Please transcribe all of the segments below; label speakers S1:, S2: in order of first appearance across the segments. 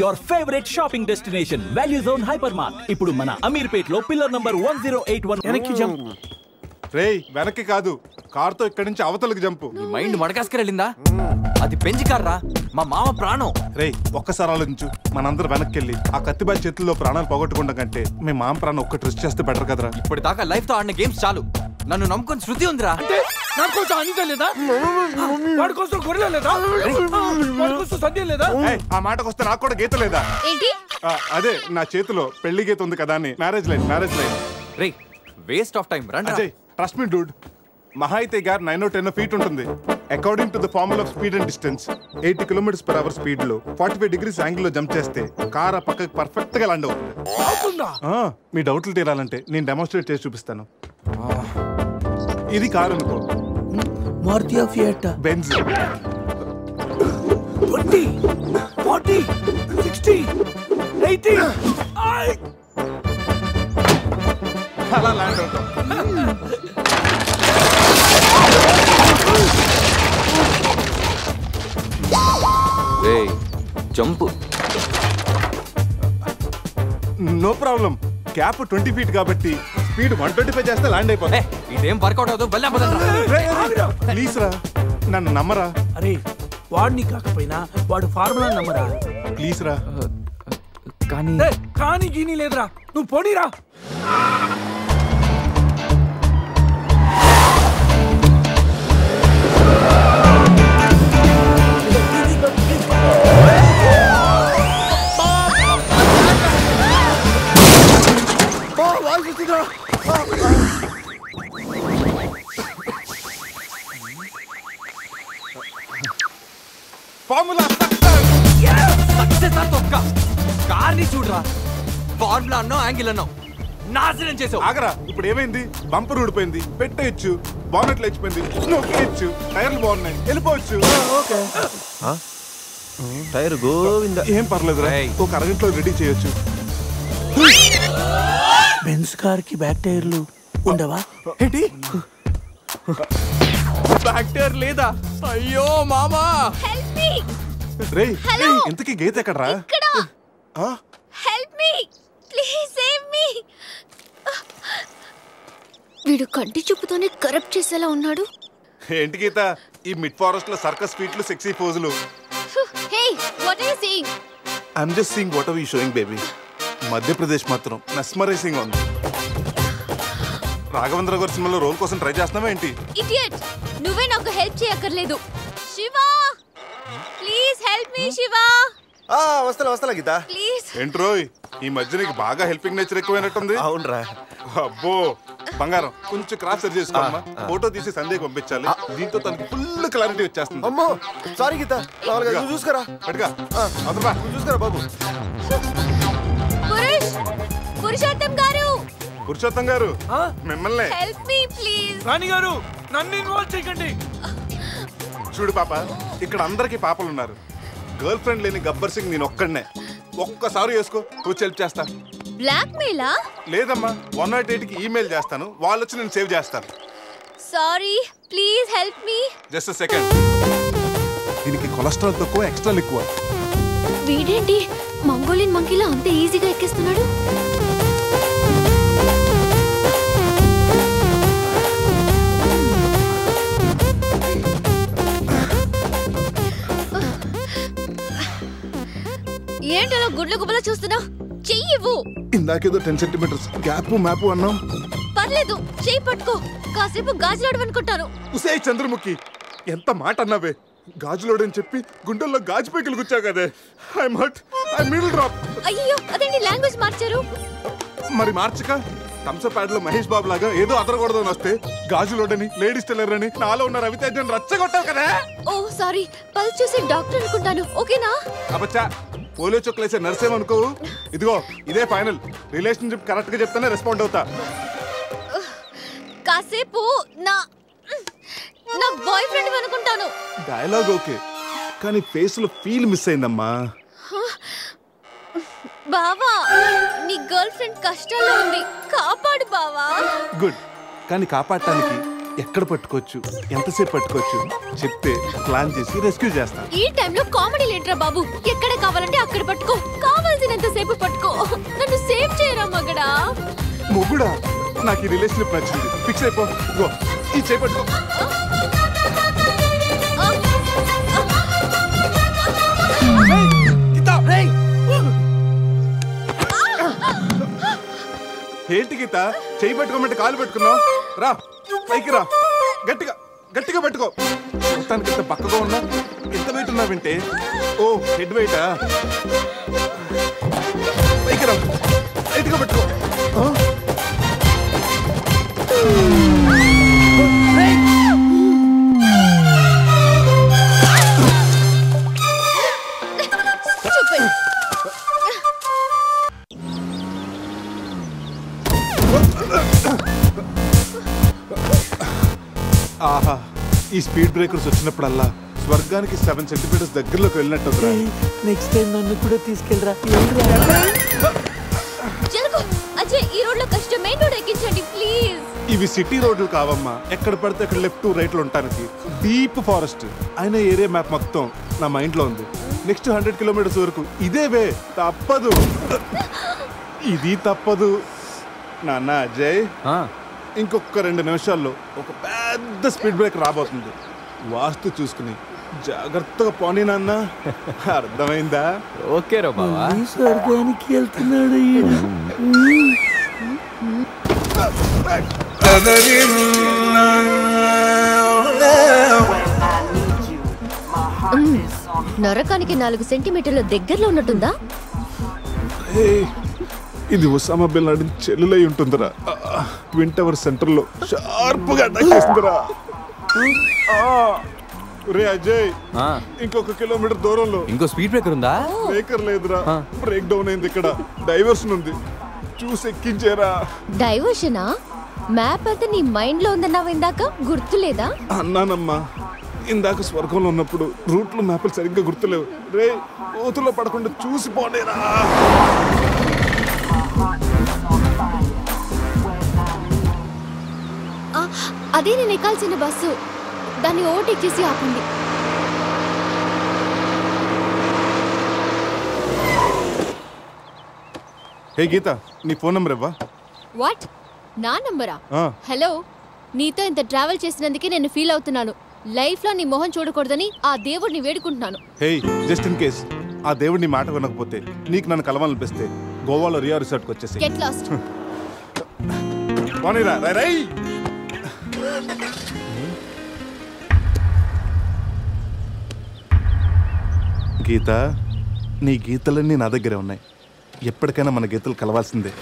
S1: Your favourite shopping destination value zone hyper mart ఇప్పుడు మన అమీర్పేట్ లో పిల్లర్ నంబర్ 1081 వెనక్కి జంప్.
S2: రేయ్ వెనక్కి కాదు, కార్తో ఇక్కడి నుంచి అవతలకి జంపు.
S3: నీ మైండ్ మడకాస్కర్ వెళ్ళిందా? అది పెంచి కార్రా, మా మామ ప్రాణం.
S2: రేయ్ ఒక్కసారి ఆలోచించు, మనందరం వెనక్కి వెళ్ళి ఆ కత్తిబాయి చేతుల్లో ప్రాణాలు పోగొట్టుకుంటా కంటే మీ మామ ప్రాణం ఒక్క ట్రెస్ట్ చేస్తే బెటర్ కదరా.
S3: ఇప్పటిదాకా లైఫ్ తో ఆడిన గేమ్స్ చాలు. నన్ను నమ్ముకొని శృతి ఉందిరా.
S1: నా కోసం అనిత లేదా? వాడి కోసం గొర్రె లేదా? వాడి కోసం సద్య లేదా?
S2: ఆ మాటకు వస్తే నాకు కూడా గీత లేదా?
S4: ఏంటి?
S2: అదే నా చేతిలో పెళ్లి గీత ఉంది కదా అని. Marriage line.
S3: Ray waste of time. రండి.
S2: అజయ్ ట్రస్ట్ మీ డూడ్, మహా అయితే గారు 9-10 ఫీట్ ఉంటుంది. According to the formula of speed and distance 80 km/h speed లో 45 degrees యాంగిల్ లో జంప్ చేస్తే కార్ ఆ పక్కకి పర్ఫెక్ట్ గా ల్యాండ్ అవుతుంది. మీ డౌట్లు తీరాలంటే నేను డెమోన్స్ట్రేట్ చేసి చూపిస్తాను. ఇది కార్ అనుకో,
S1: మారుతి ఫియట్,
S2: బెంజ్.
S1: 20 40 60 80
S2: అలా ల్యాండ్ అవుతాం.
S3: Jump
S2: no problem, gap 20 feet కాబట్టి స్పీడ్ 125 చేస్తే ల్యాండ్ అయిపోతుంది.
S3: ఇదేం వర్కౌట్ అవుతుంది.
S2: ప్లీజ్ రా, నన్ను నమ్మరా.
S1: అరే వాడిని కాకపోయినా వాడు ఫార్ములా నమ్మరా.
S2: ప్లీజ్ రా.
S1: కానీ గీనీ లేదురా, నువ్వు పోనీరా.
S2: ఫార్ములా
S3: సక్సెస్ తొక్క. కార్ని చూడరా, ఫార్ములా అన్నో యాంగిల్ అన్నో నాశనం చేసావు.
S2: ఆగరా, ఇప్పుడు ఏమైంది? బంపర్ ఊడిపోయింది, పెట్టేయచ్చు. బానెట్ లేచిపోయింది, నొక్కేయచ్చు. టైర్లు బాగున్నాయి, వెళ్ళిపోవచ్చు.
S5: టైర్ గోవింద.
S2: ఏం పర్లేదురా, ఒక అరగంటలో రెడీ చేయొచ్చు.
S1: బెంజ్ కార్ కి బ్యాక్ టైర్లు ఉండవా?
S3: ఏంటి బ్యాక్ టైర్ లేదా? అయ్యో మామా.
S4: Help me.
S2: రేయ్ ఇంతకీ గీత ఎక్కడరా?
S4: ఇక్కడ. Help me please, save me. వీడు కంటి చూపుతోనే కరప్ట్ చేసేలా ఉన్నాడు.
S2: ఏంటి గీత ఈ మిడ్ ఫారెస్ట్ లో సర్కస్ ఫీట్లు, సెక్సీ పోజులు?
S4: Hey what are you seeing?
S2: I'm just seeing what are you showing baby. Madhya Pradesh మాత్రం మెస్మరైజింగ్ ఉంది. రాఘవేంద్ర గారి సినిమాలో రోల్ కోసం ట్రై చేస్తున్నావా ఏంటి?
S4: ఇడియట్, నువ్వే నాకు హెల్ప్ చేయక్కర్లేదు. Shiva please help me. Shiva
S5: వస్తా గీత.
S4: ప్లీజ్.
S2: ఏంట్రోయ్ ఈ మధ్య నీకు బాగా హెల్పింగ్ నేచర్ ఎక్కువైనట్టుంది.
S5: అవునరా.
S2: అబ్బో బంగారం, కొంచెం క్రాస్ సెర్చ్ చేసుకోమ్మా. ఫోటో తీసి సందేహం పంపించాలి, దీంతో తనకి ఫుల్ క్లారిటీ వచ్చేస్తుంది.
S5: అమ్మో సారీ గీత, నువ్వు చూసుకురా.
S2: పట్టుగా అదరా,
S5: చూసుకురా బాబు.
S4: పురుషోత్తం గారు.
S2: పురుషోత్తం గారు మిమ్మల్ని.
S4: Help me please.
S1: రాణి గారు నన్ను ఇన్వాల్వ్ చేయకండి.
S2: చూడు పాప, ఇక్కడ అందరికి పాపలు ఉన్నారు. గర్ల్ ఫ్రెండ్ లేని గబ్బర్ సింగ్ నేను ఒక్కడనే. ఒక్కసారి వేసుకో, కూర్చో హెల్ప్ చేస్తా.
S4: బ్లాక్ మెయిలా?
S2: లేదమ్మా, 108కి ఈమెయిల్ చేస్తాను, వాళ్ళు వచ్చి నేను సేవ్ చేస్తాను.
S4: Sorry please help me.
S2: Just second. దీనికి కొలెస్ట్రాల్ తక్కువ, ఎక్స్ట్రా ఎక్కువ.
S4: వీడేంటి మంగోలియన్ మంకీలా అంత ఈజీగా ఎక్కేస్తున్నాడు? ఏంటలా గుడ్ల గుబల చూస్తున్నా? చెయ్యివ్వు.
S2: ఇందాకేదో 10 centimeters గ్యాప్ మ్యాప్ అన్నాం.
S4: పర్లేదు, చెయ్యి పట్టుకో. కాసేపు గాజులాడు అనుకుంటాను.
S2: ఉసే చంద్రముఖి, ఎంత మాట అన్నావే. గాజులోడని చెప్పి గుండెల్లో గాజు పైకలు గుచ్చావు కదే. I'm hurt, I middle drop.
S4: అయ్యో అదేంటి లాంగ్వేజ్ మార్చారు?
S2: మరి మార్చక థమ్సప్ ప్యాడ్ లో మహేష్ బాబు లాగా ఏదో అదరకూడదు అని వస్తే గాజులోడని, లేడీస్ టైలర్ అని నాలో ఉన్న రవితేజని రచ్చగొట్టావు కదా.
S4: ఓ సారీ, పల్స్ చూసి డాక్టర్ అనుకుంటాను. ఓకేనా?
S2: అబ్బచ్చా, పోలియో చుక్కలేసే నర్సేమనుకో. ఇదిగో ఇదే ఫైనల్. రిలేషన్షిప్ కరెక్ట్ గా చెప్తానే రెస్పాండ్ అవుతా.
S4: కాసేపు నా బాయ్ ఫ్రెండ్ అనుకుంటాను.
S2: డైలాగ్ ఓకే, కానీ ఫేస్ లో ఫీల్ మిస్ అయిందమ్మా.
S4: బావా, నీ గర్ల్ ఫ్రెండ్ కష్టాల్లో ఉంది, కాపాడు బావా.
S2: గుడ్, కానీ కాపాడటానికి ఎక్కడ పట్టుకోవచ్చు, ఎంతసేపు పట్టుకోవచ్చు చెప్తే ప్లాన్ చేసి రెస్క్యూ చేస్తా.
S4: ఈ టైంలో కామెడీ లేటరా బాబు. ఎక్కడ కావాలంటే అక్కడ పట్టుకో, కావాల్సినంత సేపు పట్టుకో. నన్ను సేవ్ చేయరా మగడా.
S2: మొగుడా, నాకు ఈ రిలేషన్ నచ్చింది. ఫిక్స్ అయిపో. గో, ఈ చేయి పట్టుకో. ఏంటి గీత, చేయి పట్టుకోమంటే కాలు పెట్టుకున్నావు? రా పైకి రా, గట్టిగా గట్టిగా పట్టుకో. మొత్తానికి ఎంత పక్కగా ఉన్నా, ఎంత వెయిట్ ఉన్నావంటే? ఓ హెడ్ వెయిటా? పైకి రా, గట్టిగా పట్టుకో. ఆహా, ఈ స్పీడ్ బ్రేకర్స్ వచ్చినప్పుడల్లా స్వర్గానికి 7 సెంటీమీటర్స్ దగ్గరలోకి వెళ్ళినట్టు.
S6: నెక్స్ట్ టైం నన్ను కూడా తీసుకెళ్ళరా.
S4: జరుగు అజయ్, ఈ రోడ్ లో కష్టం, మెయిన్ రోడ్ ఎక్కించండి ప్లీజ్.
S2: ఇవి సిటీ రోడ్లు కావమ్మా, ఎక్కడ పడితే అక్కడ లెఫ్ట్ రైట్ లో ఉంటానికి. డీప్ ఫారెస్ట్ అయిన ఏరియా మ్యాప్ మొత్తం నా మైండ్ లో ఉంది. నెక్స్ట్ 100 కిలోమీటర్స్ వరకు ఇదే వే, తప్పదు. ఇది తప్పదు నాన్న. అజయ్, ఇంకొక 2 నిమిషాల్లో ఒక పెద్ద స్పీడ్ బ్రేక్ రాబోతుంది. వాస్తు చూసుకుని జాగ్రత్తగా పోనీ నాన్న. అర్థమైందా?
S3: ఓకే రా బావా.
S6: స్వర్గానికి వెళ్తున్నాడు.
S4: నరకానికి 4 సెంటీమీటర్ల దగ్గరలో ఉన్నట్టుందా?
S2: ఇది ఒసామా బిన్ లాడెన్ చెల్లులై ఉంటుందిరా. ట్విన్ టవర్ సెంటర్ లో షార్ప్ గా అటాక్ చేస్తుందిరా. రే అజయ్, ఇంకొక కిలోమీటర్ దూరంలో
S3: ఇంకో స్పీడ్ బ్రేకర్ ఉందా?
S2: బ్రేకర్ లేదురా, బ్రేక్ డౌన్ అయింది. ఇక్కడ డైవర్షన్ ఉంది, చూసి ఎక్కించేరా.
S4: డైవర్షనా? మ్యాప్ అయితే నీ మైండ్ లో ఉందన్నావు ఇందాక, గుర్తులేదా?
S2: అన్నానమ్మా, ఇందాక స్వర్గంలో ఉన్నప్పుడు రూట్లు మ్యాప్లు సరిగ్గా గుర్తులేవు. రే, కోతులో పడకుండా చూసి పోనేరా.
S4: అదే నేను ఎక్కాల్సిన బస్సు, దాన్ని ఓవర్టేక్ చేసి ఆపండి.
S2: హే గీత, నీ ఫోన్ నెంబర్ ఇవ్వా?
S4: వాట్? నా నంబరా? హలో, నీతో ఇంత ట్రావెల్ చేసినందుకే నేను ఫీల్ అవుతున్నాను. లైఫ్ లో నీ మొహం చూడకూడదని ఆ దేవుడిని వేడుకుంటున్నాను.
S2: హే, జస్ట్ ఇన్ కేస్ ఆ దేవుడిని మాట వినకపోతే, నీకు నన్ను కలవాలనిపిస్తే గోవాలో రియా రిసార్ట్కి వచ్చేసి
S4: గెట్ లాస్ట్.
S2: గీత, నీ గీతలన్నీ నా దగ్గరే ఉన్నాయి. ఎప్పటికైనా మన గీతలు కలవాల్సిందే.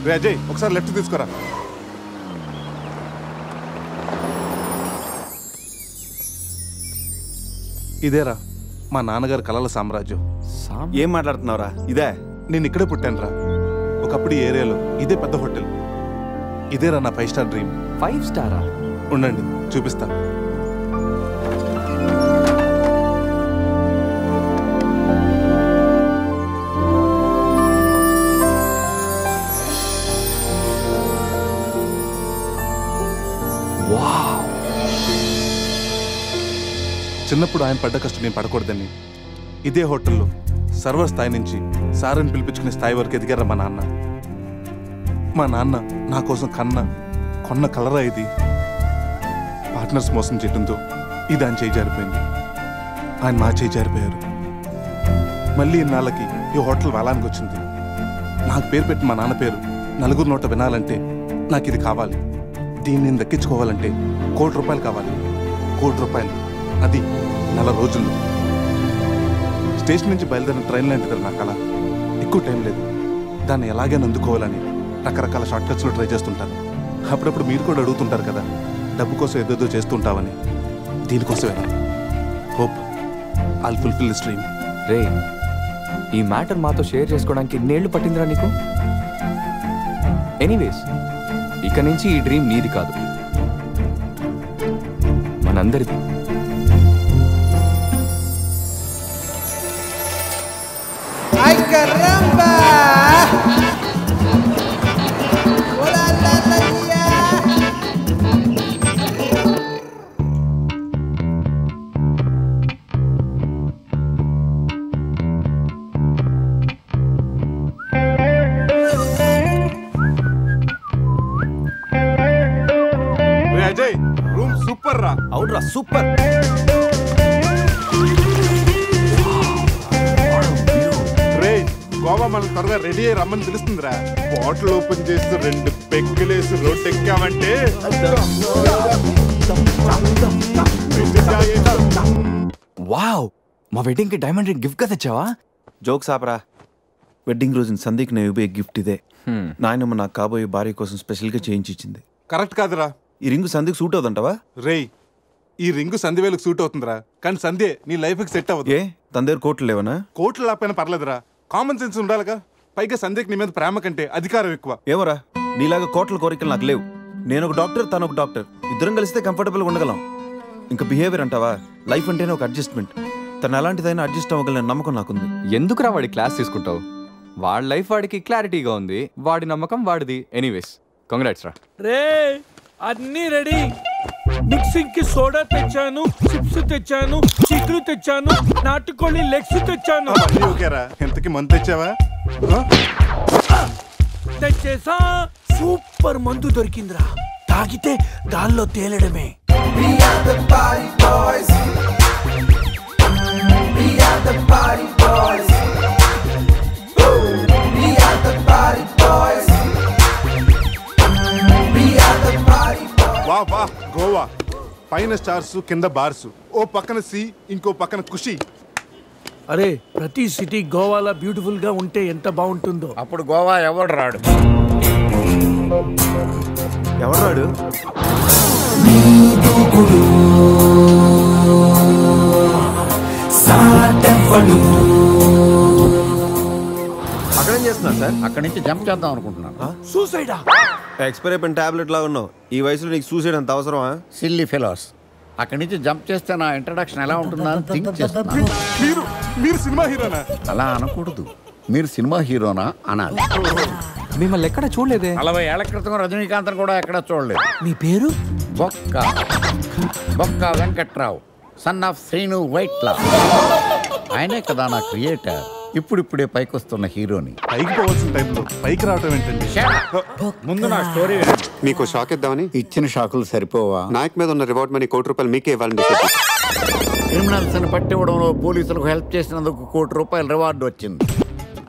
S2: రే అజయ్, ఒకసారి లెఫ్ట్ తీసుకురా. ఇదేరా మా నాన్నగారు కలల సామ్రాజ్యం.
S5: ఏం మాట్లాడుతున్నావురా? ఇదే
S2: నేను ఇక్కడే పుట్టాను రా. ఒకప్పుడు ఈ ఏరియాలో ఇదే పెద్ద హోటల్. ఇదేరా నా 5 స్టార్ డ్రీమ్.
S3: 5 స్టారా?
S2: ఉండండి, చూపిస్తా. చిన్నప్పుడు ఆయన పడ్డ కష్టం నేను పడకూడదని ఇదే హోటల్లో సర్వర్ స్థాయి నుంచి సారని పిలిపించుకునే స్థాయి వరకు ఎదిగారా మా నాన్న. మా నాన్న నా కోసం కొన్న కలరా ఇది. పార్ట్నర్స్ మోసం చేయడంతో ఇది ఆయన చేయి జారిపోయింది. ఆయన మా చేయి జారిపోయారు. మళ్ళీ ఇన్నాళ్ళకి ఈ హోటల్ వేలానికి వచ్చింది. నాకు పేరు పెట్టి మా నాన్న పేరు నలుగురు నోట వినాలంటే నాకు ఇది కావాలి. దీన్ని నేను దక్కించుకోవాలంటే ₹1,00,00,000 కావాలి. ₹1,00,00,000, అది 4 రోజుల్లో. స్టేషన్ నుంచి బయలుదేరిన ట్రైన్ లాంటిది నా కళ. ఎక్కువ టైం లేదు, దాన్ని ఎలాగైనా అందుకోవాలని రకరకాల షార్ట్ కట్స్లో ట్రై చేస్తుంటాను. అప్పుడప్పుడు మీరు కూడా అడుగుతుంటారు కదా, డబ్బు కోసం ఏదేదో చేస్తుంటావని. దీనికోసమేనా? Hope I'll fulfil this dream.
S3: రే, ఈ మ్యాటర్ మాతో షేర్ చేసుకోవడానికి ఎన్నేళ్ళు పట్టిందిరా నీకు? ఎనీవేస్, ఇక నుంచి ఈ డ్రీమ్ నీది కాదు, మనందరిది.
S5: అవుట్రా సూపర్.
S2: రే గోవా మనం త్వరగా రెడీ అయ్యి రమ్మని తెలుస్తుందిరా. బాటిల్ ఓపెన్ చేస్తూ 2 పెగ్గులేసి రోడ్ ఎక్కామంటే
S3: వావ్, మా వెడ్డింగ్ కి డైమండ్ రింగ్ గిఫ్ట్ గా తెచ్చావా?
S5: జోక్స్ ఆపరా. వెడ్డింగ్ రోజున సందీక్ నేను ఇవ్వే గిఫ్ట్ ఇదే. నాయనమ్మ నాకు కాబోయే భార్య కోసం స్పెషల్గా చేయించి ఇచ్చింది.
S2: కరెక్ట్ కాదురా.
S5: ఈ రింగు సందీక్ సూట్ అవుతుంటావా?
S2: రేయ్ ఈ రింగు సంధ్యవేలకు సూట్ అవుతుందిరా, కానీ సంధ్య నీ లైఫ్కి సెట్ అవ్వదు.
S5: ఏ తందేరు కోట్లు లేవనా?
S2: కోట్లు లేకపోయినా పర్లేదురా, కామన్ సెన్స్ ఉండాలిగా. పైగా సంధ్యకి నీ మీద ప్రేమ కంటే అధికారం ఎక్కువ.
S5: ఏమోరా, నీలాగా కోట్ల కోరికలు నాకు లేవు. నేను ఒక డాక్టర్, తను ఒక డాక్టర్, ఇద్దరం కలిస్తే కంఫర్టబుల్గా ఉండగలం. ఇంకా బిహేవియర్ అంటావా? లైఫ్ అంటేనే ఒక అడ్జస్ట్మెంట్. తను ఎలాంటిదైనా అడ్జస్ట్ అవ్వగల నమ్మకం నాకుంది.
S3: ఎందుకురా వాడి క్లాస్ తీసుకుంటావు? వాడి లైఫ్ వాడికి క్లారిటీగా ఉంది, వాడి నమ్మకం వాడిది. ఎనీవేస్ కంగ్రాట్స్ రా.
S6: రే అన్నీ రెడీ. మిక్సింగ్ కి సోడా తెచ్చాను, చిప్స్ తెచ్చాను, చిక్కులు తెచ్చాను, నాటుకోళ్ళి లెగ్స్ తెచ్చాను.
S2: అన్నీ ఓకేరా. ఎంతకి మందు తెచ్చావా?
S6: తెచ్చేసా. సూపర్ మందు దొరికిందిరా, తాగితే గాల్లో తేలడమే.
S2: వా వా గోవా, పైన స్టార్స్ కింద బార్స్, ఓ పక్కన సీ ఇంకో పక్కన ఖుషి.
S6: అరే ప్రతి సిటీ గోవాలో బ్యూటిఫుల్ గా ఉంటే ఎంత బాగుంటుందో.
S7: అప్పుడు గోవా ఎవడు రాడు.
S5: ఎవరు రాడు? అక్కడేం చేస్తున్నారు సార్?
S7: అక్కడి నుంచి జంప్ చేద్దాం అనుకుంటున్నాను.
S6: సూసైడా?
S5: ఎక్స్పైర్ అయిపోయిన టాబ్లెట్ లాగా ఉన్నావు. ఈ వయసులో నీకు సూసైడ్ అంత అవసరమా?
S7: Silly fellows. అక్కడి నుంచి జంప్ చేస్తే నా ఇంట్రడక్షన్ ఎలా ఉంటుందా అని థింక్ చేస్తున్నాను.
S2: మీరు సినిమా హీరోనా?
S7: అలా అనకూడదు, మీరు సినిమా హీరోనా అనాలి.
S3: మిమ్మల్ని ఎక్కడ చూడలేదే.
S7: 40 ఏళ్ల క్రితం రజనీకాంత్ కూడా ఎక్కడ చూడలేదు.
S6: మీ పేరు?
S7: బొక్క వెంకట్రావు, సన్ ఆఫ్ శ్రీను వైట్లా. ఆయనే కదా నా క్రియేటర్. ఇప్పుడిప్పుడే పైకి వస్తున్న హీరోని.
S2: పైకి పోవాల్సిన టైంలో పైకి రావటం ఏంటండి?
S7: ముందు నా స్టోరీ
S8: మీకు షాక్ ఇద్దామని.
S7: ఇచ్చిన షాకులు సరిపోవా?
S8: నాయక్ మీద ఉన్న రివార్డ్ మనీ ₹1 మీకే ఇవ్వాలని డిసైడ్.
S7: క్రిమినల్స్ ని పట్టివ్వడంలో పోలీసులకు హెల్ప్ చేసినందుకు ₹1 రివార్డు వచ్చింది.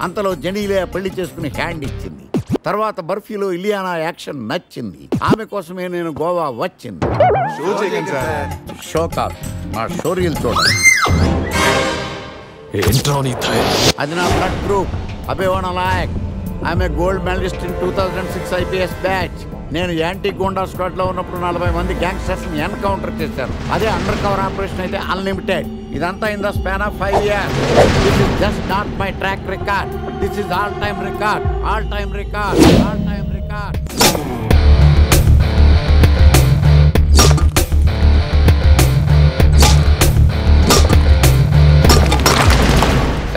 S7: అంతలో జనీలే పెళ్లి చేసుకుని హ్యాండ్ ఇచ్చింది. తర్వాత బర్ఫీలో ఇలియానా యాక్షన్ నచ్చింది. ఆమె కోసమే నేను గోవా వచ్చింది.
S2: షో చేయకండి సార్.
S7: షో కాదు, నా షోరీలు చూడండి. అది నా బ్లడ్ గ్రూప్, అభివాణ నాయక్. ఆమె gold medalist in 2006 IPS batch. నేను యాంటీ గోండా స్క్వాడ్ లో ఉన్నప్పుడు 40 మంది గ్యాంగ్స్టర్స్ ని ఎన్కౌంటర్ చేశాను. అదే అండర్ కవర్ ఆపరేషన్ అయితే అన్లిమిటెడ్. ఇదంతా in the span of 5 years. This is just not my track record, this is all time record.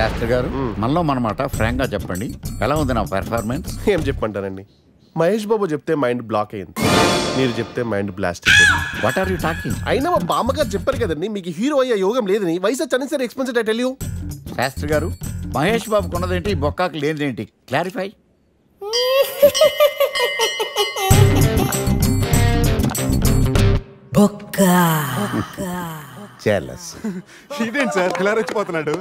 S7: Shastri garu, మనలో మనమాట ఫ్రాంక్ గా చెప్పండి, ఎలా ఉంది నా పెర్ఫార్మెన్స్?
S9: ఏం చెప్పంటానండి, మహేష్ బాబు చెప్తే మైండ్ బ్లాక్ అయింది, మీరు చెప్తే మైండ్ బ్లాస్ట్ అయిపోయింది.
S7: What are you talking?
S9: అయినా మా బామ్మగారు చెప్పారు కదండి మీకు హీరో అయ్యే యోగం లేదని. వయసు unnecessary expensive I tell you.
S7: Shastri garu, Mahesh బాబుకు ఉన్నదేంటి, బొక్కాకు లేనిదేంటి? క్లారిఫై.
S2: ఇదేంటి సార్ ఇలా రెచ్చిపోతున్నాడు?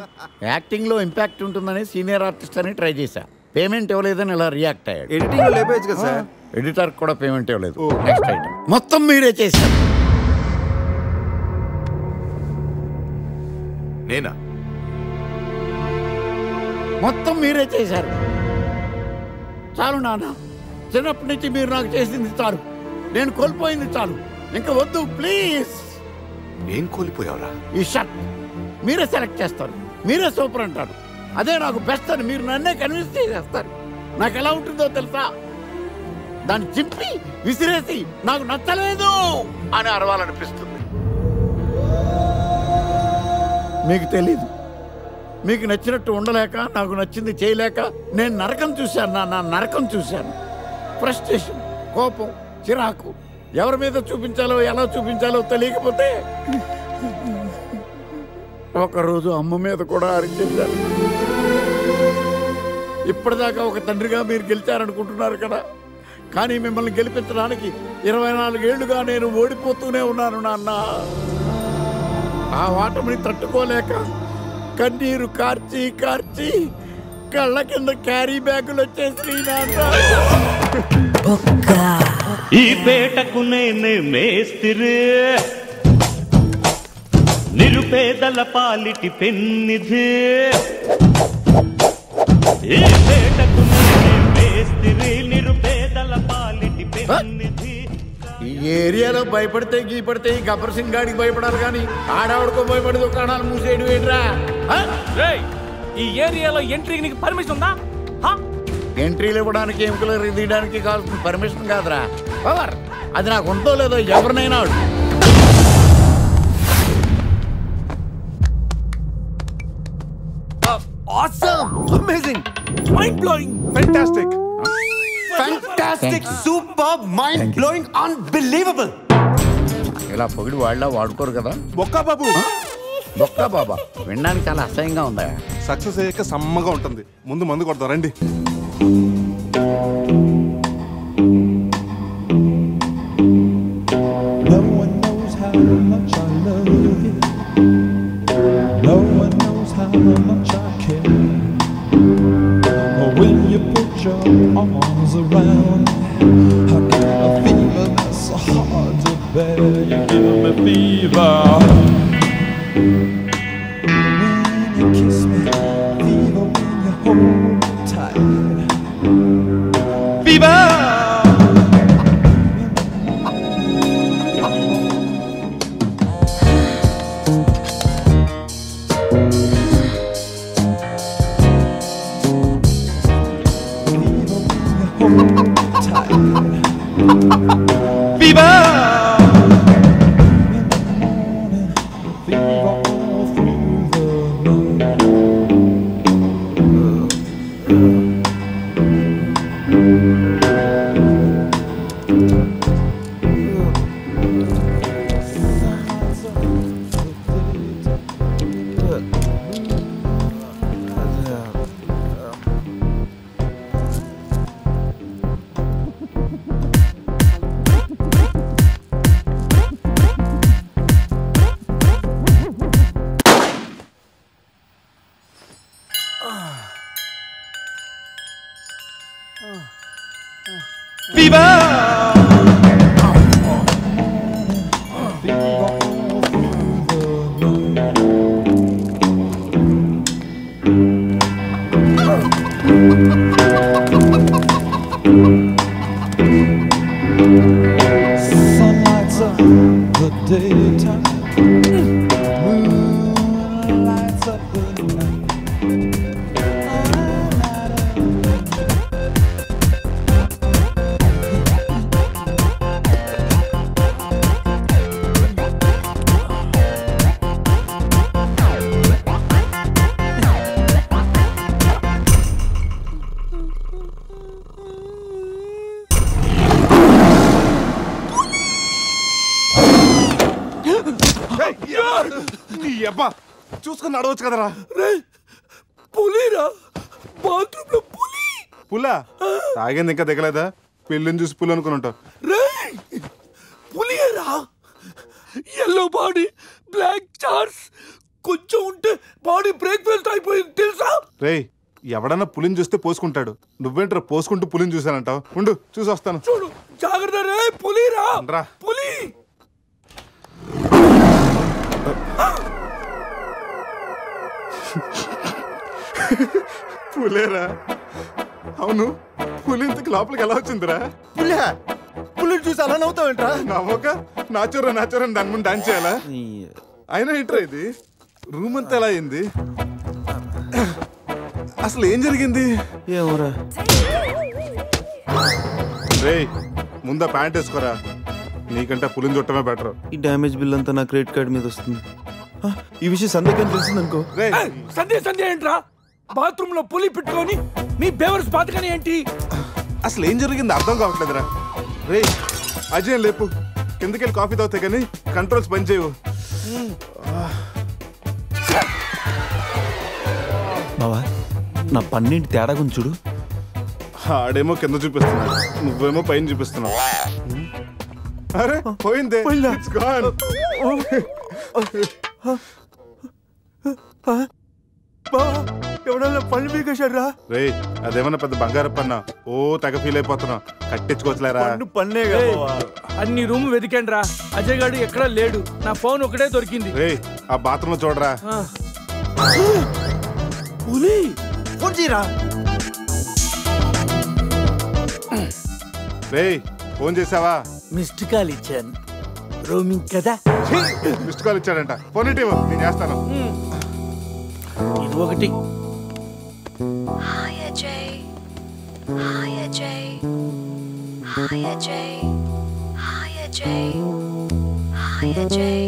S7: యాక్టింగ్ లో ఇంపాక్ట్ ఉంటుందని సీనియర్ ఆర్టిస్ట్ అని ట్రై చేశా. పేమెంట్ ఇవ్వలేదని ఇలా రియాక్ట్ అయ్యాడు.
S5: ఎడిటింగ్ లో లేపేయచ్చు కదా సార్.
S7: ఎడిటర్ కూడా పేమెంట్ ఇవ్వలేదు. నెక్స్ట్ ఐటమ్ మొత్తం మీరే చేశారు.
S10: నేనా?
S7: మొత్తం మీరే చేశారు. చాలు నాన్న, చిన్నప్పటి నుంచి మీరు నాకు చేసింది చాలు, నేను కోల్పోయింది చాలు, ఇంకా వద్దు ప్లీజ్.
S10: ఏం కోల్పోయావురా?
S7: ఈ షర్ట్ మీరే సెలెక్ట్ చేస్తారు, మీరే సూపర్ అంటారు, అదే నాకు బెస్ట్ అని మీరు నన్నే కన్విన్స్ చేసేస్తారు. నాకు ఎలా ఉంటుందో తెలుసా? దాన్ని చింపి విసిరేసి నాకు నచ్చలేదు అని అరవాలనిపిస్తుంది. మీకు తెలీదు, మీకు నచ్చినట్టు ఉండలేక, నాకు నచ్చింది చేయలేక నేను నరకం చూశాను. నా నరకం చూశాను. ఫ్రస్ట్రేషన్, కోపం, చిరాకు, ఎవరి మీద చూపించాలో ఎలా చూపించాలో తెలియకపోతే ఒకరోజు అమ్మ మీద కూడా అరిచేశాను. ఇప్పటిదాకా ఒక తండ్రిగా మీరు గెలిచారనుకుంటున్నారు కదా, కానీ మిమ్మల్ని గెలిపించడానికి 24 ఏళ్లుగా నేను ఓడిపోతూనే ఉన్నాను నాన్న. ఆ ఓటమిని తట్టుకోలేక కన్నీరు కార్చి కార్చి కళ్ళ కింద క్యారీ బ్యాగులు వచ్చేసి నాన్న.
S11: ఈ పేటకు నేనే మేస్తిరి, నిరుపేదల పాలిటి పెన్నిధి. ఈ పేటకు నేనే మేస్తిరి, నిరుపేదల పాలిటి పెన్నిధి.
S7: ఈ ఏరియాలో భయపడితే గీపడితే ఈ గబ్బర్ సింగ్ గాడికి భయపడాలి కానీ ఆడవాడికో భయపడి దుకాణాలు మూసేయడం ఏంట్రా?
S6: ఈ ఏరియాలో ఎంట్రీకి నీకు పర్మిషన్ ఉందా?
S7: ఎంట్రీలు ఇవ్వడానికి ఎముకలు తీయడానికి కావాల్సిన పర్మిషన్ కాదురా, పవర్. అది నాకు ఉందో లేదో ఎవరినైనా
S12: Awesome! Amazing! Mind-blowing!
S2: Fantastic!
S12: Fantastic! Superb! Mind-blowing! Unbelievable!
S7: ఇలా పొగిడి వాళ్ళ వాడుకోరు కదా.
S2: బొక్కా బాబు,
S7: బొక్కా బాబా వినడానికి చాలా అసహ్యంగా ఉందా?
S2: సక్సెస్ అయ్యాక సమ్మగా ఉంటుంది. ముందు మందు కొడతాం రండి.
S13: When you put your arms around, I get a fever that's so hard to bear. You give me fever when you kiss me, fever when you hold me tight. Fever.
S2: చూసుకుని నడవచ్చు కదరా.
S6: పులిరా, bathroom లో పులి.
S2: పులా తాగింది ఇంకా దిగలేదా? పెళ్ళిని చూసి పులి అనుకుని ఉంటావు.
S6: పులిరా, ఎల్లో బాడీ, బ్లాక్ చార్స్, కొంచెం ఉంటే బాడీ బ్రేక్ఫాస్ట్ అయిపోయింది తెలుసా?
S2: రేయ్, ఎవడన్నా పులిని చూస్తే పోసుకుంటాడు. నువ్వేంట్రా పోసుకుంటూ పులిని చూసానంటావు? ఉండు చూసి వస్తాను.
S6: చూడు జాగ్రత్త రే. పులిరా, పులి.
S2: పులేరా? అవును, పులి ఇంతకు లోపలికి ఎలా వచ్చిందిరా?
S12: పులిని చూసి అలా నవ్వుతావేంట్రా?
S2: నవ్వక నాచురా నాచురా దాని ముందు డాన్స్ చేయాలా? అయినా ఏంట్రా ఇది? రూమ్ అంతా ఎలా అయింది? అసలు ఏం జరిగింది?
S5: ఏమోరా.
S2: రేయ్, ముందా ప్యాంట్ వేసుకోరా. నీకంటే పులిని చుట్టమే బెటర్.
S5: ఈ డ్యామేజ్ బిల్ అంతా నా క్రెడిట్ కార్డ్ మీద వస్తుంది. ఈ విషయం సందేహం తెలిసింది అనుకో.
S6: సందేహం ఏంట్రా? బాత్రూమ్ లో పులి పెట్టుకొని నీ బేవర్స్ బాతకని ఏంటి?
S2: అసలు ఏం జరిగింది అర్థం కావట్లేదురా. రే అజయ్ లేపు, కిందకెళ్ళి కాఫీ తాగుతాయి కానీ కంట్రోల్స్ పని చేయవు.
S5: బావా, నా పన్నింటి తేడా గురించి చూడు.
S2: ఆడేమో కింద చూపిస్తున్నాడు, నువ్వేమో పైన చూపిస్తున్నావు. అరే పోయిందే, ఇట్స్ గాన్.
S12: ఎవడన్నా పళ్ళు పీకేశాడ్రా?
S2: రే అదేమన్నా పెద్ద బంగారు పన్నా, ఓ తెగ ఫీల్ అయిపోతున్నా. కట్టించుకోవచ్చులేరా?
S12: పన్నే
S6: అన్ని రూమ్ వెతికాను రా, అజయ్ గాడు ఎక్కడా లేడు. నా ఫోన్ ఒకటే దొరికింది.
S2: రే ఆ బాత్రూమ్ లో చూడరా.
S12: పులి ఫోన్ చేయరా.
S2: రే ఫోన్ చేసావా?
S6: మిస్డ్ కాల్ ఇచ్చాను, రోమింగ్ కదా.
S2: మిస్డ్ కాల్ ఇచ్చాడంట, ఫోన్ ఇటు నేను చేస్తాను.
S6: ఇది ఒకటి.
S14: Hi Ajay. Hi Ajay. Hi Ajay. Hi Ajay. Hi Ajay.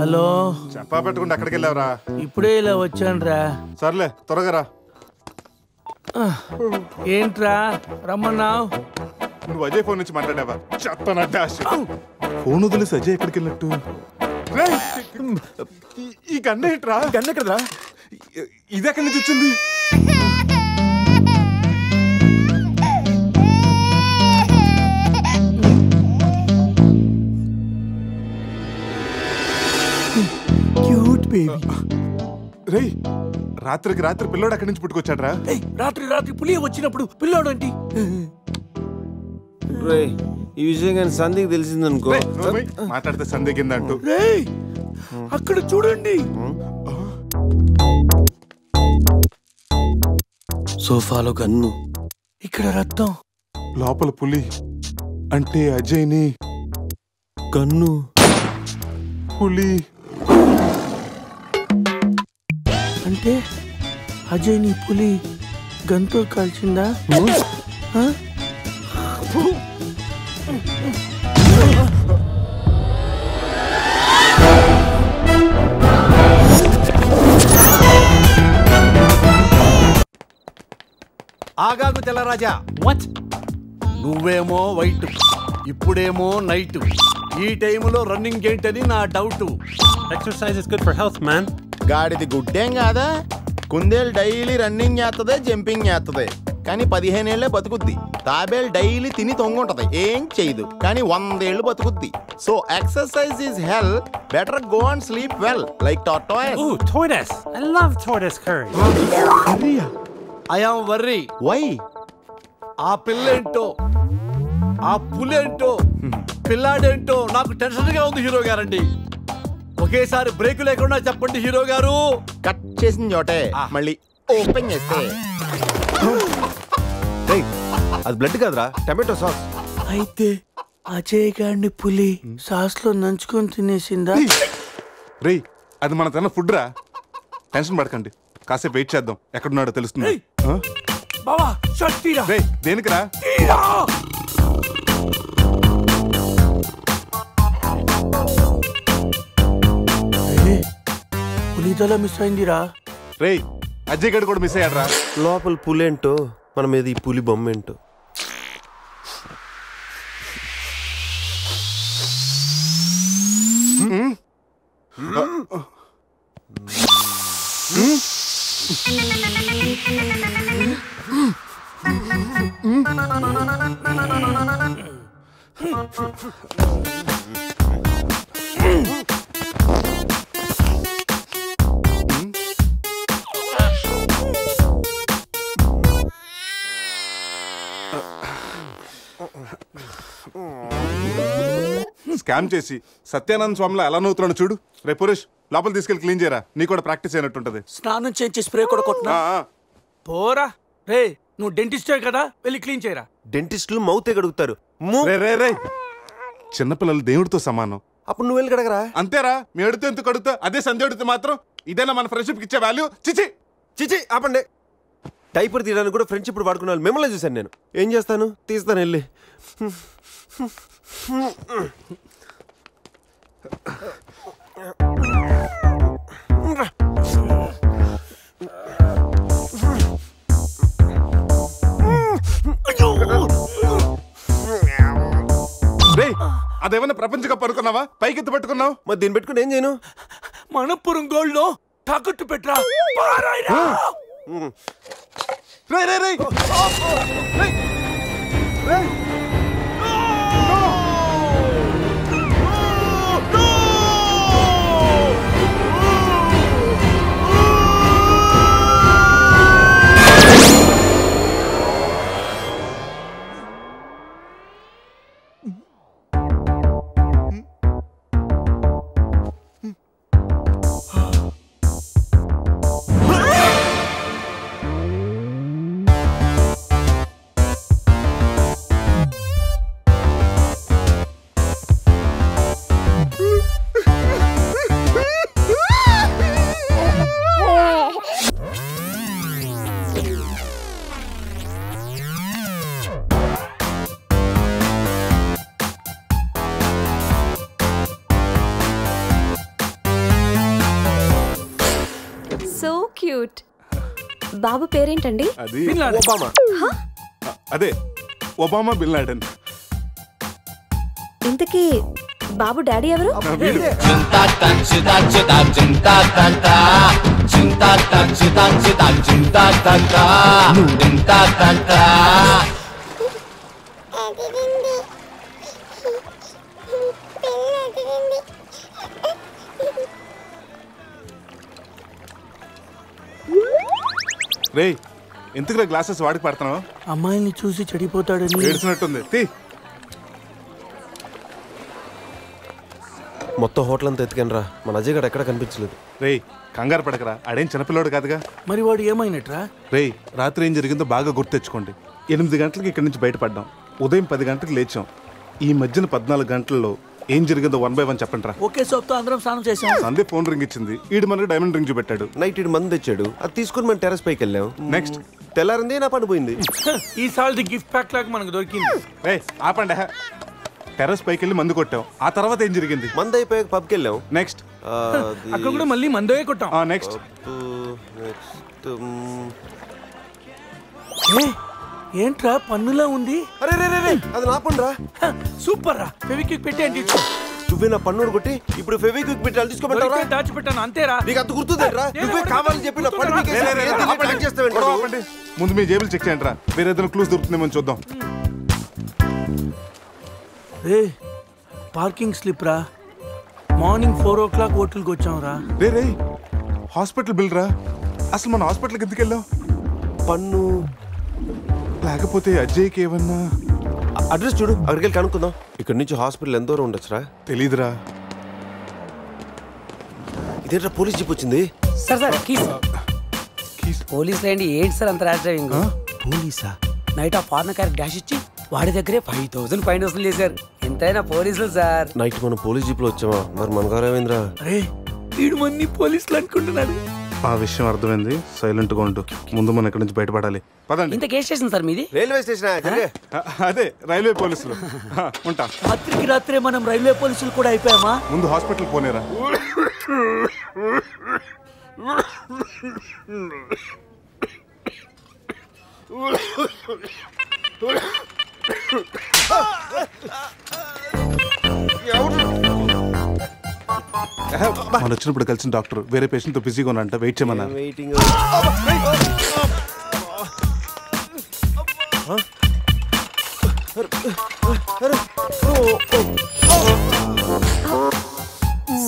S6: Hello.
S2: చెప్పా పెట్టుకుంటే అక్కడికి వెళ్ళావురా?
S6: ఇప్పుడే ఇలా వచ్చాను రా.
S2: సర్లే త్వరగా రా.
S6: ఏంట్రా రమ్మన్నావు?
S2: నువ్వు అజయ్ ఫోన్ నుంచి మాట్లాడావా? చెప్పనట్టు ఫోన్ వదిలేసి అజయ్ ఎక్కడికి వెళ్ళినట్టు? ఈ గన్న ఏంట్రా?
S12: గన్న ఎక్కడరా?
S2: ఇది ఎక్కడి నుంచి వచ్చింది?
S12: Cute baby.
S2: రే రాత్రికి రాత్రి పిల్లోడు అక్కడి నుంచి పుట్టుకొచ్చాడు రా.
S6: రాత్రి రాత్రి పులి వచ్చినప్పుడు పిల్లోడు అంటే
S12: ఈ విషయం కానీ సంధికి తెలిసిందనుకో,
S2: మాట్లాడితే సంధి కింద అంటూ.
S6: అక్కడ చూడండి.
S12: సోఫాలో గన్ను,
S6: ఇక్కడ రక్తం,
S2: లోపల పులి. అంటే అజయ్ని
S12: గన్ను
S2: పులి
S6: అంటే అజయ్ ని పులి గన్తో కాల్చిందా?
S12: ఆగాగు తెల్లరాజా.
S15: వాట్?
S12: నువ్వేమో వైట్, ఇప్పుడేమో నైట్. ఈ టైంలో రన్నింగ్ ఏంటని నా doubt.
S15: Exercise is good for health man.
S16: గాడిది గుడ్డేం కాదా? కుందేలు డైలీ రన్నింగ్ చేస్తుంది, జంపింగ్ చేస్తుంది, కానీ 15 ఏళ్లే బతుకుద్ది. తాబేలు డైలీ తిని తొంగుంటది, ఏం చేయదు, కానీ 100 ఏళ్ళు బతుకుద్ది. So exercise is hell, better go and sleep well like tortoise.
S15: Ooh, tortoise. I love tortoise curry.
S12: I am worry.
S16: Why?
S12: ఆ పిల్లేంటో, ఆ పులేంటో, పిల్లాడేంటో నాకు టెన్షన్ గా ఉంది హీరో గారండి. ఒకేసారి బ్రేక్ లేకుండా చెప్పండి హీరో గారు.
S16: కట్ చేసిన చోటే మళ్ళీ ఓపెన్ చేస్తే
S5: అది బ్లడ్ కాదురా, టమాటో సాస్.
S6: అయితే అజయ్ గారిని పులి సాస్ లో నంచుకొని తినేసిందా?
S2: రే అది మన తన ఫుడ్ రా, టెన్షన్ పడకండి, కాసేపు వెయిట్ చేద్దాం, ఎక్కడున్నాడో తెలుస్తుంది.
S6: బావా షర్ట్ తీరా.
S2: రే దేనికిరా?
S6: పులిదల మిస్ అయిందిరా.
S2: రే అజయ్ గడ్ కూడా మిస్ అయ్యాడ్రా.
S9: లోపల పులేంటో మన మీద ఈ పులి బొమ్మ ఏంటో.
S2: స్కామ్ చేసి సత్యానంద స్వామిలో ఎలా నవ్వుతున్నాడు చూడు. రే పురేష్ లోపల తీసుకెళ్ళి క్లీన్ చేయరా, నీ కూడా ప్రాక్టీస్ అయినట్టుంటది.
S6: స్నానం చేయించి స్ప్రే కూడా కొట్టినా పోరా. రే నువ్వు డెంటిస్టే కదా, వెళ్ళి క్లీన్ చేయరా.
S9: డెంటిస్టులు మౌతే గడుగుతారు.
S2: రే చిన్నపిల్లలు దేవుడితో సమానం.
S9: అప్పుడు నువ్వు వెళ్ళి కడగరా.
S2: అంతేరా, మీ అడిగితే ఎందుకు అడుగుతా, అదే సంధ్య అడిగితే మాత్రం ఇదేనా మన ఫ్రెండ్షిప్ ఇచ్చే వాల్యూ? చిచి
S9: చిచి ఆపండి. టైపర్ తీయడానికి కూడా ఫ్రెండ్షిప్ ఇప్పుడు వాడుకున్నాను. మిమ్మల్ని చూశాను నేను. ఏం చేస్తాను, తీస్తాను వెళ్ళి.
S2: అదేమన్నా ప్రపంచ కప్ అనుకున్నావా? పైకెత్తి పట్టుకున్నావు.
S9: మరి దీన్ని పెట్టుకుని ఏం చేయను?
S6: మనపురం గోల్డ్ లో తాకట్టు పెట్టరా.
S2: రే రే రే రే
S17: సో క్యూట్. బాబు పేరేంటండి?
S2: అది ఒబామా. అదే ఒబామా బిన్ లాడెన్.
S17: ఇంతకీ బాబు డాడీ ఎవరు?
S2: రే ఎందుకు గ్లాసెస్ వాడికి పడుతున్నావు?
S6: అమ్మాయిని చూసి చెడిపోతాడని
S2: ఏడ్చినట్టుంది.
S9: మొత్తం హోటల్ అంతా ఎత్తుకెనరా, మన అజయ్ గడ ఎక్కడ కనిపించలేదు.
S2: రే కంగారు పడకరా, ఆడేం చిన్నపిల్లోడు కాదుగా.
S6: మరి వాడు ఏమైనట్రా?
S2: రే రాత్రి ఏం జరిగిందో బాగా గుర్తు తెచ్చుకోండి. 8 గంటలకు ఇక్కడి నుంచి బయటపడ్డాం, ఉదయం 10 గంటలకు లేచాం. ఈ మధ్యన 14 గంటల్లో ఏం జరిగిందో 1 by 1 చెప్పండి రా.
S6: ఓకే సోప్తో అందరం స్నానం చేసాం.
S2: సందే ఫోన్ రింగ్ ఇచ్చింది, ఈడు మనకి డైమండ్ రింగ్ చూపెట్టాడు.
S9: నైట్ ఇడు మంది తెచ్చాడు, అది తీసుకుని మనం టెర్రస్ పైకి వెళ్ళాం.
S2: నెక్స్ట్
S9: తెల్లారింది నా పని పోయింది.
S6: ఈ సాల్ది గిఫ్ట్ ప్యాక్ లాగా మనకు దొరికింది.
S2: రే ఆపండి, టెర్రస్ పైకి వెళ్ళి మందు కొట్టాం. ఆ తర్వాత ఏం జరిగింది?
S9: మంది అయిపోయాక పబ్కి వెళ్ళాం.
S2: నెక్స్ట్
S6: అక్కడ కూడా మళ్ళీ మందే కొట్టాం.
S2: నెక్స్ట్
S6: ఏంట్రా పన్నులా ఉంది?
S9: అరే రే రే అది నా పన్ను రా.
S6: సూపర్ రా, ఫెవిక్విక్ పెట్టి అంటే
S9: నువ్వే నా పన్నుడు కొట్టి ఇప్పుడు ఫెవిక్విక్ పెట్టి తీసుకోమంటావా?
S6: దాచిపెట్టాను అంతేరా.
S9: నీకు అంత గుర్తుందేట్రా? నువ్వే కావాలని చెప్పి నా పన్ను
S2: చేస్తావేంటి? ముందు మీ జేబులు చెక్ చేయండి రా, వేరే ఏదైనా క్లూస్ దొరుకుతుందేమో చూద్దాం.
S6: రే పార్కింగ్ స్లిప్ రా, మార్నింగ్ 4 o'clock హోటల్కి వచ్చాం రా.
S2: రే రే హాస్పిటల్ బిల్ రా. అసలు మన హాస్పిటల్కి ఎందుకు వెళ్ళావు?
S9: పన్ను
S2: లేకపోతే అజయ్కి ఏమన్నా
S9: అడ్రస్ చూడు, అక్కడికి వెళ్ళి కనుక్కుందాం. ఇక్కడ నుంచి హాస్పిటల్ ఎంత దూరం ఉండొచ్చురా?
S2: తెలీదురా.
S9: ఇదేంట్రా పోలీస్ జీప్ వచ్చింది?
S18: సార్ పోలీసులు ఏంటి సార్ అంత ర్యాష్ డ్రైవింగ్?
S6: పోలీసా?
S18: నైట్ ఆ ఫారెన్ కార్ డాష్ ఇచ్చి వాడి దగ్గరే 5,000 ఫైన్ వసూలు చేశారు. ఎంతైనా పోలీసులు సార్.
S9: నైట్ మనం పోలీస్ జీప్ లో వచ్చామా? మరి మన గారు ఏమైందిరా?
S6: అరే వీడు మంది పోలీసులు అనుకుంటున్నాడు.
S2: ఆ విషయం అర్థమైంది, సైలెంట్ గా ఉండు. ముందు మనం ఇక్కడ నుంచి బయటపడాలి. పదండి.
S18: ఇంత కేసు స్టేషన్ సార్ మీది?
S9: Railway station.
S2: అదే రైల్వే పోలీసులు. ఉంటా.
S18: రాత్రికి రాత్రే మనం రైల్వే పోలీసులు కూడా అయిపోయామా?
S2: ముందు హాస్పిటల్ పోనేరా. మనం వచ్చినప్పుడు కలిసిన డాక్టర్ వేరే పేషెంట్ తో బిజీగా ఉన్నంట, వెయిట్ చేయమన్నారు.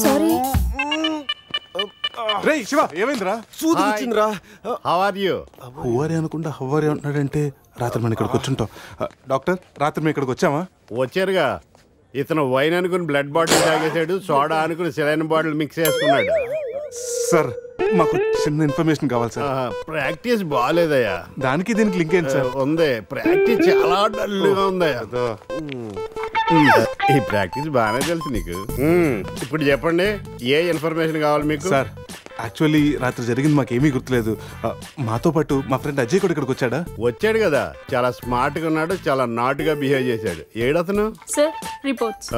S17: సారీ.
S2: రే శివ ఏమైందిరా?
S9: సూది వచ్చిందిరా.
S16: How are you?
S2: హువారి అనుకుంటా హువారి అంటున్నాడంటే రాత్రి మనం ఇక్కడికి వచ్చుంటాం. డాక్టర్ రాత్రి మేము ఇక్కడికి వచ్చామా?
S16: వచ్చారుగా. ఇతను వైన్ అనుకుని బ్లడ్ బాటిల్ తాగేశాడు, సోడా అనుకుని సెలైన్ బాటిల్ మిక్స్ చేసుకున్నాడు.
S2: సార్ మాకు చిన్న ఇన్ఫర్మేషన్ కావాలి సార్.
S16: ప్రాక్టీస్ బాగాలేదయ్యా.
S2: దానికి దీనికి లింక్ ఏంటి సార్?
S16: ఉంది, ప్రాక్టీస్ చాలా డల్గా ఉందయ్యా. ఈ ప్రాక్టీస్ బాగానే తెలుసు నీకు. ఇప్పుడు చెప్పండి, ఏ ఇన్ఫర్మేషన్ కావాలి మీకు?
S2: సార్ యాక్చువల్లీ రాత్రి జరిగింది మాకేమీ గుర్తులేదు. మాతో పాటు మా ఫ్రెండ్ అజయ్ కూడా ఇక్కడికి వచ్చాడా?
S16: వచ్చాడు కదా, చాలా స్మార్ట్ గా ఉన్నాడు, చాలా నాటుగా బిహేవ్ చేశాడు. ఏడతను
S19: సార్ రిపోర్ట్స్.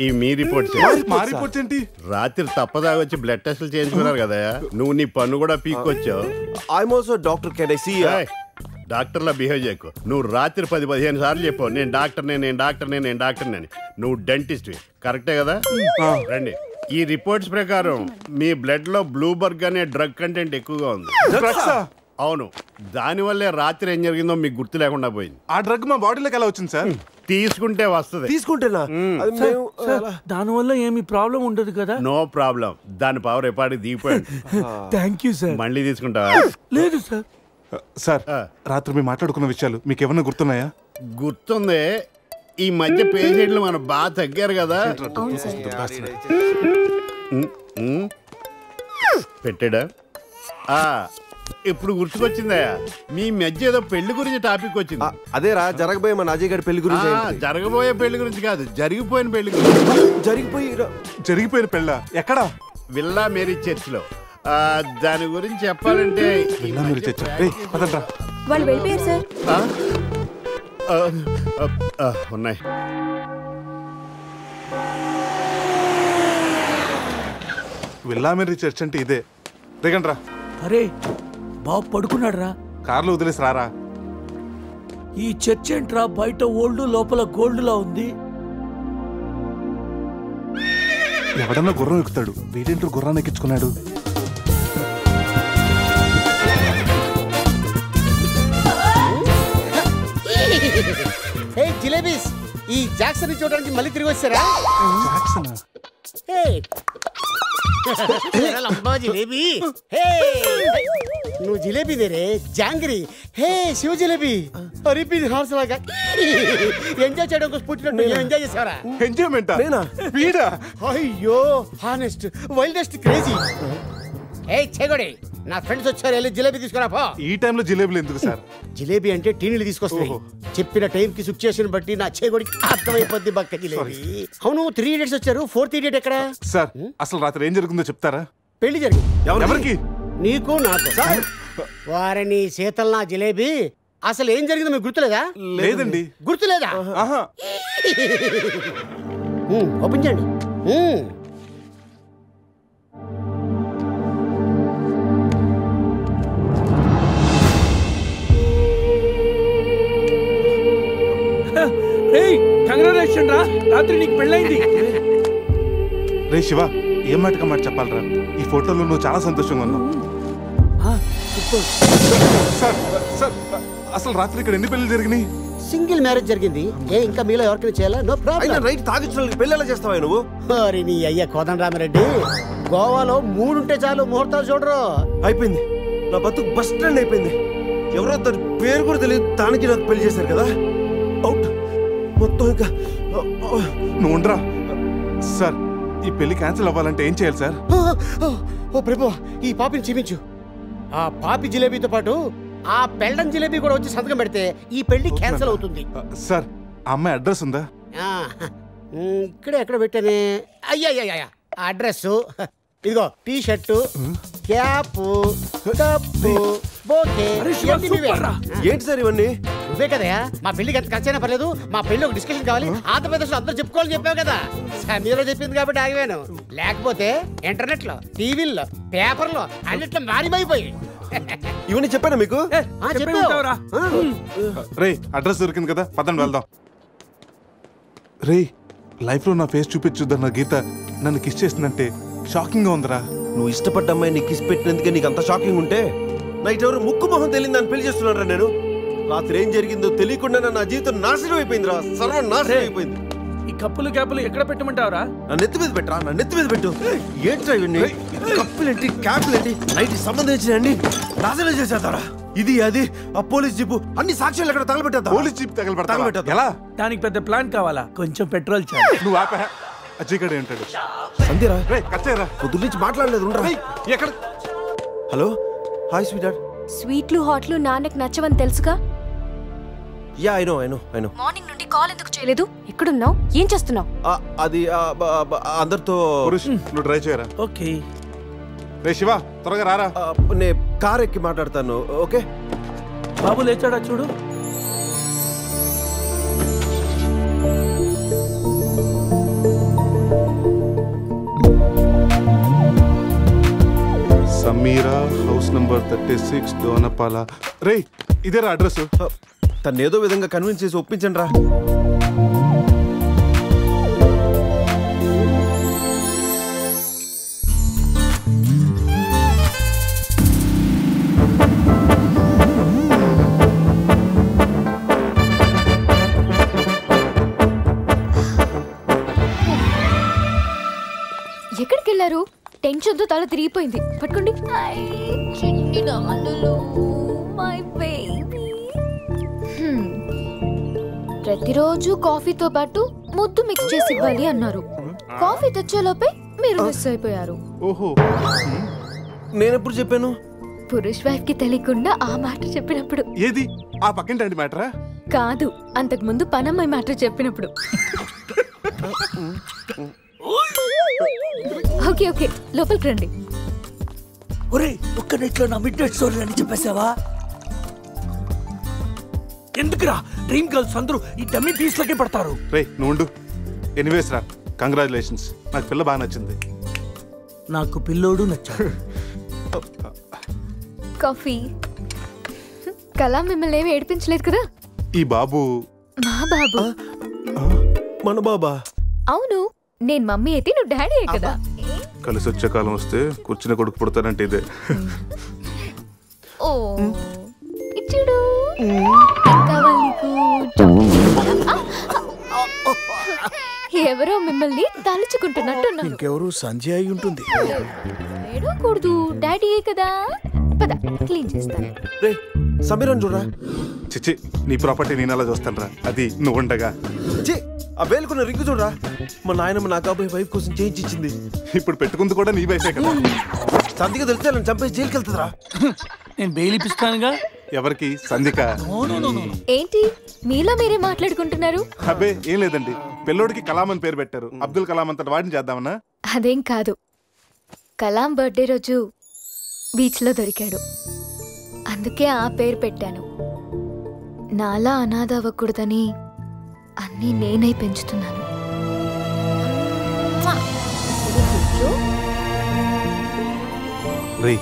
S16: ఈ మీ రిపోర్ట్స్.
S2: మా రిపోర్ట్స్ ఏంటి?
S16: రాత్రి తప్పదాగా వచ్చి బ్లడ్ టెస్టులు చేయించుకున్నారు కదా, నువ్వు నీ పన్ను కూడా పీక్కొచ్చావు.
S9: I'm also doctor. Can I see?
S16: డాక్టర్లా బిహేవ్ చేయకు. నువ్వు రాత్రి 10-15 సార్లు చెప్పావు నేను డాక్టర్నే, నేను డాక్టర్నే, నేను డాక్టర్నే అని. నువ్వు డెంటిస్ట్, కరెక్టే కదా? రండి. ఈ రిపోర్ట్స్ ప్రకారం మీ బ్లడ్ లో బ్లూబర్గ్ అనే డ్రగ్ కంటెంట్ ఎక్కువగా ఉంది.
S19: అవును, దానివల్లే రాత్రి ఏం జరిగిందో మీకు గుర్తు లేకుండా పోయింది.
S2: ఆ డ్రగ్ మా బాడీలోకి ఎలా వచ్చింది సార్?
S19: తీసుకుంటే వస్తుంది.
S9: తీసుకుంటేనా?
S6: దానివల్ల ఏమి ప్రాబ్లం ఉండదు కదా?
S19: No problem. దాని పవర్ ఎప్పటికి దిగిపోయింది.
S6: Thank you sir.
S19: మళ్ళీ తీసుకుంటావా?
S6: లేదు సార్.
S2: సార్ రాత్రి మేము మాట్లాడుకున్న విషయాలు మీకు ఏమన్నా గుర్తున్నాయా?
S19: గుర్తుంది. ఈ మధ్య పేషెంట్లు మనం బాగా తగ్గారు కదా. పెట్టాడా? ఇప్పుడు గుర్తుకొచ్చిందా? మీ మధ్య ఏదో పెళ్లి గురించి టాపిక్ వచ్చింది.
S9: అదేరా జరగబోయే మన అజయ్ గారి పెళ్లి గురించి.
S19: జరగబోయే పెళ్లి గురించి కాదు, జరిగిపోయిన పెళ్లి గురించి.
S2: జరిగిపోయిన పెళ్ళ ఎక్కడా?
S19: విల్లా మేరీ చర్చ్ లో. దాని గురించి చెప్పాలంటే
S17: వాళ్ళు వెళ్ళిపోయారు సార్.
S19: ఉన్నాయి.
S2: విల్లా మేరీ చర్చ్ అంటే ఇదే. దిగండ్రా.
S6: అరే బాబు పడుకున్నాడు రా.
S2: కార్లో వదిలేసి రారా.
S6: ఈ చర్చ్ ఏంట్రా బయట ఓల్డ్ లోపల గోల్డ్ లా ఉంది.
S2: ఎవడన్నా గుర్రం ఎక్కుతాడు, వీడేంటో గుర్రాన్ని ఎక్కించుకున్నాడు.
S20: జిలేబీస్, ఈ జాక్సన్ చూడడానికి మళ్ళీ తిరిగి వచ్చారా? జిలేబీ, నువ్వు జిలేబీ దేరే జాంగ్రీ. హే శివ జిలేబీ, అరిపి హార్స్ లాగా ఎంజాయ్ చేయడం కోసం పుట్టినట్టు ఎంజాయ్ చేసావరా?
S2: ఎంజాయ్మెంట్
S20: అయ్యో హానెస్ట్ వైల్డెస్ట్ క్రేజీ. ఏ చెగొడి, నా ఫ్రెండ్స్ వచ్చారు, వెళ్ళి జిలేబీ తీసుకురా పో.
S2: ఈ టైంలో జిలేబీలు ఎందుకు సార్?
S20: జిలేబీ అంటే టీనీలు తీసుకొస్తాయి. చెప్పిన టైం కి సిచ్యుయేషన్ బట్టి నా చేగొడికి అర్థమైపోద్ది బక్క జిలేబీ. అవును 3 idiots వచ్చారు, 4th idiot ఎక్కడ?
S2: సార్ అసలు రాత్రి ఏం జరుగుతుందో చెప్తారా?
S20: పెళ్లి జరిగింది.
S2: ఎవరికి?
S20: నీకు నాకు. వారిని శీతల్ నా జిలేబీ. అసలు ఏం జరిగిందో మీకు గుర్తులేదా?
S2: లేదండి.
S20: గుర్తులేదా? ఓపెన్ చేయండి.
S6: కంగ్రాచులేషన్ రా, రాత్రి నీకు పెళ్ళైంది.
S2: రే శివ, ఏం మాటగా మాట చెప్పాలరా? ఈ ఫోటోలో నువ్వు చాలా సంతోషంగా ఉన్నావు. సార్ సార్ అసలు రాత్రి ఇక్కడ ఎన్ని పెళ్లి జరిగినాయి?
S20: సింగిల్ మ్యారేజ్ జరిగింది. ఇంకా మీలో ఎవరికైనా చేయాలా? No problem.
S9: రైట్ తాగించిన పెళ్లి ఎలా చేస్తావా నువ్వు?
S20: మరి నీ అయ్యా కోదండరామిరెడ్డి, గోవాలో 3 ఉంటే చాలు, ముహూర్తాలు చూడరు.
S9: అయిపోయింది, నా బతుకు బస్ స్టాండ్ అయిపోయింది. ఎవరో తన పేరు కూడా తెలియదు, దానికి నాకు పెళ్లి చేశారు కదా. అవుట్ మొత్తం. ఇంకా
S2: నువ్వు ఉండరా. సార్ ఈ పెళ్లి క్యాన్సిల్ అవ్వాలంటే ఏం చేయాలి సార్?
S20: ఓ ప్రభు, ఈ పాపిని చూపించు. ఆ పాపి జిలేబీతో పాటు ఆ పెళ్ళం జిలేబీ కూడా వచ్చి సంతకం పెడితే ఈ పెళ్లి క్యాన్సిల్ అవుతుంది.
S2: సార్ ఆ అమ్మాయి అడ్రస్ ఉందా?
S20: ఇక్కడే ఎక్కడ పెట్టానే? అయ్యా అడ్రస్ ఇదిగో. T shirt, cap, cup, bouquet.
S9: ఏంటి సార్ ఇవన్నీ?
S20: నువ్వే కదయా మా పెళ్లికి ఎంత ఖర్చైనా పర్లేదు, మా పెళ్లి ఒక డిస్కషన్ కావాలి, ఆంధ్రప్రదేశ్ లో అందరూ చెప్పుకోవాలని చెప్పావు కదా. సమీరో చెప్పింది కాబట్టి ఆగిపోయాను. లేకపోతే ఇంటర్నెట్ లో, టీవీల్లో, పేపర్లో అన్నిట్లో మారిమైపోయి.
S9: ఇవన్నీ చెప్పాను మీకు.
S2: రే అడ్రస్ దొరికింది కదా, పదండి వెళ్దాం. రే లైఫ్ లో నా ఫేస్ చూపించుద్దన్న గీత నన్ను కిస్ చేసిందంటే షాకింగ్ గా ఉందిరా.
S5: నువ్వు ఇష్టపడ్డ అమ్మాయి నీకు కిస్ పెట్టినందుకే నీకు అంత షాకింగ్ ఉంటే నైట్ ఎవరు ముక్కు మొహం తెలియదు అని పెళ్లి చేస్తున్నారా? నేను రాత్రి ఏం జరిగిందో తెలియకుండా నా జీవితం నాశనం అయిపోయిందిరా, సర్వం నాశనం అయిపోయింది.
S6: ఈ కప్పులు క్యాపులు ఎక్కడ పెట్టమంటావరా?
S5: నా నెత్తి మీద పెట్టరా, నా నెత్తి మీద పెట్టు. ఏంట్రా ఇవన్నీ? కప్పులేంటి, క్యాపులేంటి, నైట్ సంబంధించినండి నాశనం చేసేద్దారా. ఇది అది ఆ పోలీస్ జీపు అన్ని సాక్ష్యాలు ఎక్కడ తగలబెట్టేద్దా?
S2: పోలీస్ జీప్ తగలబెట్టా ఎలా?
S6: దానికి పెద్ద ప్లాన్ కావాలా? కొంచెం పెట్రోల్ చాలు.
S2: నువ్వు ఆపా. అజయ్ గడే ఉంటాడు.
S5: సంధ్యరా
S2: కచ్చేరా,
S5: పొద్దు నుంచి మాట్లాడలేదు.
S2: ఎక్కడ?
S5: Hello, hi sweet heart.
S17: స్వీట్లు హాట్లు నాన్నకు నచ్చవని తెలుసుగా.
S5: Yeah I know.
S17: మార్నింగ్ నుండి కాల్ ఎందుకు చేయలేదు? ఎక్కడున్నావు? ఏం చేస్తున్నావు?
S5: అది అందరితో.
S2: నువ్వు డ్రైవ్ చేయరా.
S6: ఓకే.
S2: రే శివ త్వరగా రారా.
S5: నేను కార్ ఎక్కి మాట్లాడతాను. ఓకే
S6: బాబు లేచాడా చూడు.
S2: Sameera house number 36 Dona Paula. రే ఇదేరా అడ్రస్.
S5: తను ఏదో విధంగా కన్విన్స్ చేసి ఒప్పించండి రా.
S17: తల తిరిగిపోయింది. పట్టుకోండి. చిన్ని నాన్నలు, మై బేబీ. ప్రతిరోజు కాఫీతో పాటు ముద్దు మిక్స్ చేసి ఇవ్వాలి అన్నారు. కాఫీ తెచ్చేలోపే మీరు మిస్ అయిపోయారు.
S9: ఓహో, నేనెప్పుడు చెప్పాను?
S17: పురుష్ వైఫ్ కి తెలియకుండా ఆ మాట చెప్పినప్పుడు.
S2: ఏది ఆ పక్కింటి మ్యాటరా?
S17: కాదు, అంతకు ముందు పనమ్మాయి మాట చెప్పినప్పుడు. ఓకే ఓకే, లోపలికి రండి.
S18: ఒరే, ఒక్క నెట్లో నా మిడ్ నైట్ స్టోరీ అని చెప్పేసావా?
S6: ఎందుకురా డ్రీమ్ గర్ల్స్ అందరూ ఈ డమ్మీ పీస్లకే పడతారు?
S2: రే నువ్వు ఎనీవేస్ రా, కంగ్రాచులేషన్స్. నాకు పిల్ల బాగా నచ్చింది.
S6: నాకు పిల్లోడు నచ్చాడు.
S17: కాఫీ. కళ మిమ్మల్ని ఏమి ఏడిపించలేదు కదా?
S2: ఈ బాబు
S17: మా బాబు.
S9: మన బాబా?
S17: అవును, నేను మమ్మీ అయితే నువ్వు డాడీ కదా.
S2: కలిసి వచ్చే కాలం వస్తే కూర్చుని కొడుకు పుడతానంటే ఇదే.
S17: ఓ ఇచ్చుడు. కావాలి నీకు? ఎవరో మిమ్మల్ని తలుచుకుంటున్నట్టున్నారు.
S9: ఇంకెవరు సంజయ్ అయి ఉంటుంది.
S17: ఏడవకూడదు, డాడీయే కదా. పద, క్లీన్ చేస్తాను.
S9: రే సమీరన్ చూడరా.
S2: చిచ్చి, నీ ప్రాపర్టీ నేను అలా చూస్తాను రా, అది నువ్వు ఉండగా.
S9: ఆ వేలుకున్న రింగు చూడరా, మా నాయనమ్మ నా కాబోయే వైఫ్ కోసం చేయించి ఇచ్చింది.
S2: ఇప్పుడు పెట్టుకుంది కూడా నీ వైఫే కదా.
S9: సంధిగా తెలిస్తే నన్ను చంపేసి జైలుకి వెళ్తుందిరా.
S6: నేను బెయిల్ ఇప్పిస్తానుగా.
S2: ఎవరికి? సంధిక.
S17: ఏంటి మీలో మీరే మాట్లాడుకుంటున్నారు?
S2: అబ్బే ఏం లేదండి, పిల్లోడికి కలాం అని పేరు పెట్టారు. అబ్దుల్ కలాం అంతటి వాడిని చేద్దామన్నా.
S17: అదేం కాదు, కలాం బర్త్డే రోజు బీచ్ లో దొరికాడు, అందుకే ఆ పేరు పెట్టాను. నాలా అనాథ అవ్వకూడదని అన్నీ నేనై పెంచుతున్నాను.
S2: రే,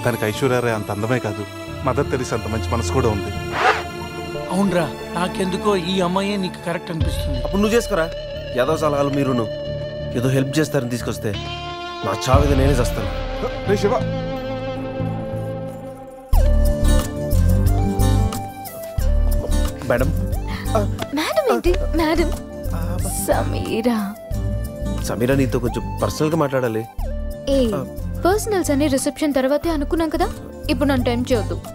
S2: తనకి ఐశ్వర్య అంత అందమే కాదు, మదర్ తెరీసా అంత మంచి మనసు కూడా ఉంది.
S6: అవునరా, నాకెందుకో ఈ అమ్మాయి నీకు కరెక్ట్ అనిపిస్తుంది.
S9: అప్పుడు నువ్వు చేసుకోరా. ఏదో సలహాలు మీరును ఏదో హెల్ప్ చేస్తారని తీసుకొస్తే నా చావేదో నేనే చేస్తాను.
S2: రే శివ,
S9: మేడం.
S17: మేడం ఏంటి మేడం? సమీరా.
S9: సమీరా నీతో కొంచెం పర్సనల్ గా మాట్లాడాలి.
S17: ఏ పర్సనల్స్ అనే రిసెప్షన్ తర్వాతే అనుకున్నాం కదా, ఇప్పుడు నన్ను టైం చేయొద్దు.